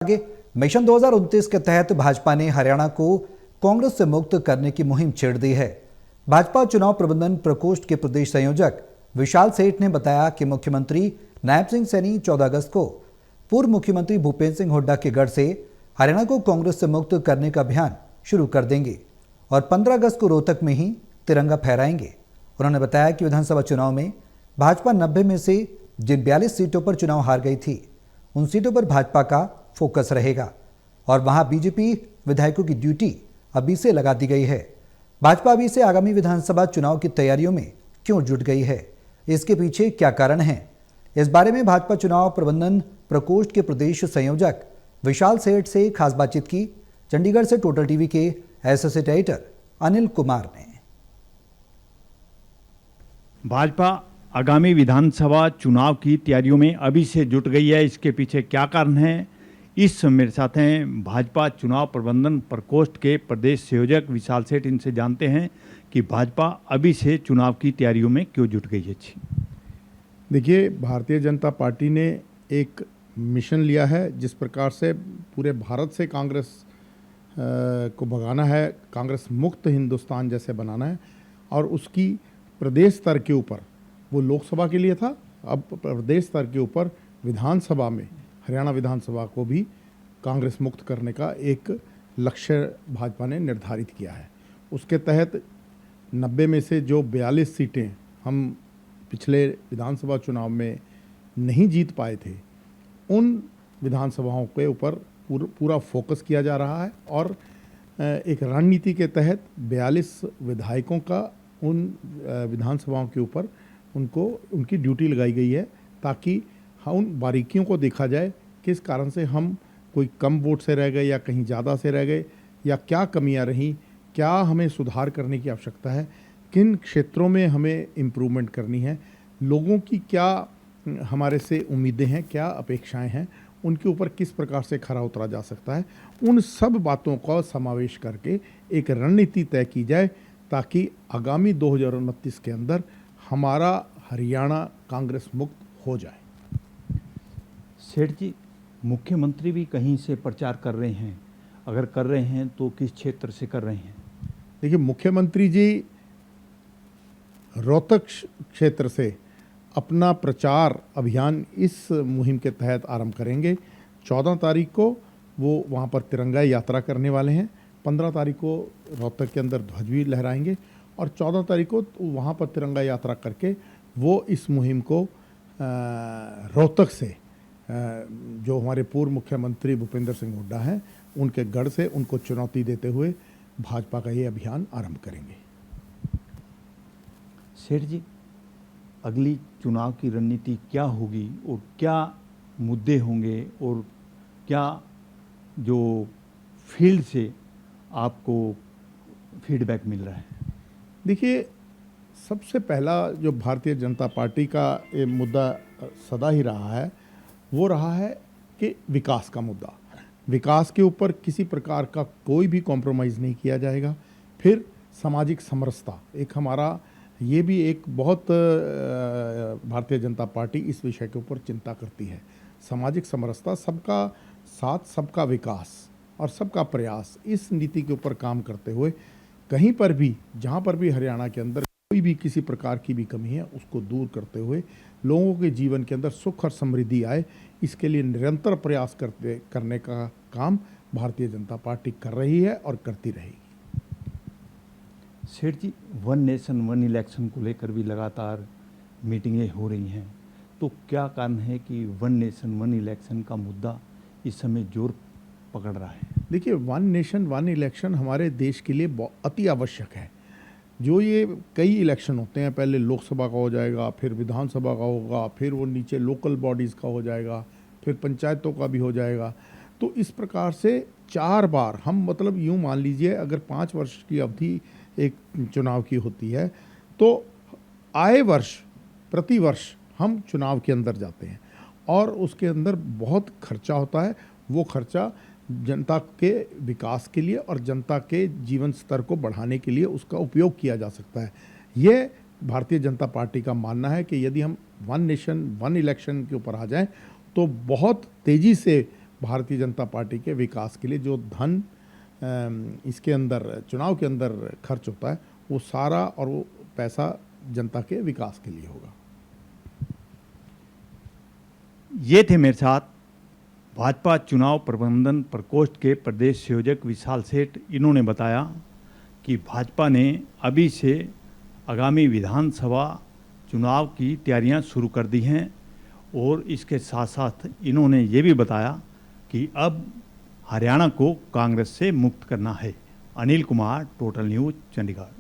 आगे मिशन 2029 के तहत भाजपा ने हरियाणा को कांग्रेस से मुक्त करने की मुहिम छेड़ दी है। भाजपा चुनाव प्रबंधन प्रकोष्ठ के प्रदेश संयोजक विशाल सेठ ने बताया कि मुख्यमंत्री नायब सिंह सैनी 14 अगस्त को पूर्व मुख्यमंत्री भूपेंद्र सिंह हुड्डा के गढ़ से हरियाणा को कांग्रेस से मुक्त करने का अभियान शुरू कर देंगे और 15 अगस्त को रोहतक में ही तिरंगा फहराएंगे। उन्होंने बताया कि विधानसभा चुनाव में भाजपा 90 में से जिन 42 सीटों पर चुनाव हार गई थी, उन सीटों पर भाजपा का फोकस रहेगा और वहां बीजेपी विधायकों की ड्यूटी अभी से लगा दी गई है। भाजपा अभी से आगामी विधानसभा चुनाव की तैयारियों में क्यों जुट गई है, इसके पीछे क्या कारण है, इस बारे में भाजपा चुनाव प्रबंधन प्रकोष्ठ के प्रदेश संयोजक विशाल सेठ से खास बातचीत की चंडीगढ़ से टोटल टीवी के एसोसिएट एडिटर अनिल कुमार ने। भाजपा आगामी विधानसभा चुनाव की तैयारियों में अभी से जुट गई है, इसके पीछे क्या कारण है, इस मेरे साथ हैं भाजपा चुनाव प्रबंधन प्रकोष्ठ के प्रदेश संयोजक विशाल सेठ। इनसे जानते हैं कि भाजपा अभी से चुनाव की तैयारियों में क्यों जुट गई है। देखिए, भारतीय जनता पार्टी ने एक मिशन लिया है जिस प्रकार से पूरे भारत से कांग्रेस को भगाना है, कांग्रेस मुक्त हिंदुस्तान जैसे बनाना है। और उसकी प्रदेश स्तर के ऊपर, वो लोकसभा के लिए था, अब प्रदेश स्तर के ऊपर विधानसभा में हरियाणा विधानसभा को भी कांग्रेस मुक्त करने का एक लक्ष्य भाजपा ने निर्धारित किया है। उसके तहत 90 में से जो 42 सीटें हम पिछले विधानसभा चुनाव में नहीं जीत पाए थे, उन विधानसभाओं के ऊपर पूरा फोकस किया जा रहा है और एक रणनीति के तहत 42 विधायकों का उन विधानसभाओं के ऊपर उनकी ड्यूटी लगाई गई है, ताकि उन बारीकियों को देखा जाए किस कारण से हम कोई कम वोट से रह गए या कहीं ज़्यादा से रह गए, या क्या कमियां रहीं, क्या हमें सुधार करने की आवश्यकता है, किन क्षेत्रों में हमें इम्प्रूवमेंट करनी है, लोगों की क्या हमारे से उम्मीदें हैं, क्या अपेक्षाएं हैं, उनके ऊपर किस प्रकार से खरा उतरा जा सकता है। उन सब बातों का समावेश करके एक रणनीति तय की जाए, ताकि आगामी 2029 के अंदर हमारा हरियाणा कांग्रेस मुक्त हो जाए। सेठ जी, मुख्यमंत्री भी कहीं से प्रचार कर रहे हैं, अगर कर रहे हैं तो किस क्षेत्र से कर रहे हैं? देखिए, मुख्यमंत्री जी रोहतक क्षेत्र से अपना प्रचार अभियान इस मुहिम के तहत आरंभ करेंगे। 14 तारीख को वो वहाँ पर तिरंगा यात्रा करने वाले हैं, 15 तारीख को रोहतक के अंदर ध्वज भी लहराएंगे और 14 तारीख को वहाँ पर तिरंगा यात्रा करके वो इस मुहिम को रोहतक से जो हमारे पूर्व मुख्यमंत्री भूपेंद्र सिंह हुड्डा हैं, उनके गढ़ से उनको चुनौती देते हुए भाजपा का ये अभियान आरंभ करेंगे। सेठ जी, अगली चुनाव की रणनीति क्या होगी और क्या मुद्दे होंगे और क्या जो फील्ड से आपको फीडबैक मिल रहा है? देखिए, सबसे पहला जो भारतीय जनता पार्टी का ये मुद्दा सदा ही रहा है, वो रहा है कि विकास का मुद्दा। विकास के ऊपर किसी प्रकार का कोई भी कॉम्प्रोमाइज़ नहीं किया जाएगा। फिर सामाजिक समरसता एक हमारा, ये भी एक बहुत भारतीय जनता पार्टी इस विषय के ऊपर चिंता करती है। सामाजिक समरसता, सबका साथ, सबका विकास और सबका प्रयास, इस नीति के ऊपर काम करते हुए कहीं पर भी, जहाँ पर भी हरियाणा के अंदर कोई भी किसी प्रकार की भी कमी है, उसको दूर करते हुए लोगों के जीवन के अंदर सुख और समृद्धि आए, इसके लिए निरंतर प्रयास करने का काम भारतीय जनता पार्टी कर रही है और करती रहेगी। सेठ जी, वन नेशन वन इलेक्शन को लेकर भी लगातार मीटिंगें हो रही हैं, तो क्या कारण है कि वन नेशन वन इलेक्शन का मुद्दा इस समय जोर पकड़ रहा है? देखिए, वन नेशन वन इलेक्शन हमारे देश के लिए अति आवश्यक है। जो ये कई इलेक्शन होते हैं, पहले लोकसभा का हो जाएगा, फिर विधानसभा का होगा, फिर वो नीचे लोकल बॉडीज़ का हो जाएगा, फिर पंचायतों का भी हो जाएगा। तो इस प्रकार से 4 बार हम, मतलब यूँ मान लीजिए, अगर 5 वर्ष की अवधि एक चुनाव की होती है, तो आए वर्ष प्रति वर्ष हम चुनाव के अंदर जाते हैं और उसके अंदर बहुत खर्चा होता है। वो खर्चा जनता के विकास के लिए और जनता के जीवन स्तर को बढ़ाने के लिए उसका उपयोग किया जा सकता है। ये भारतीय जनता पार्टी का मानना है कि यदि हम वन नेशन वन इलेक्शन के ऊपर आ जाएं, तो बहुत तेज़ी से भारतीय जनता पार्टी के विकास के लिए जो धन इसके अंदर चुनाव के अंदर खर्च होता है वो सारा और वो पैसा जनता के विकास के लिए होगा। ये थे मेरे साथ भाजपा चुनाव प्रबंधन प्रकोष्ठ के प्रदेश संयोजक विशाल सेठ। इन्होंने बताया कि भाजपा ने अभी से आगामी विधानसभा चुनाव की तैयारियां शुरू कर दी हैं और इसके साथ साथ इन्होंने ये भी बताया कि अब हरियाणा को कांग्रेस से मुक्त करना है। Anil Kumar, total news, Chandigarh.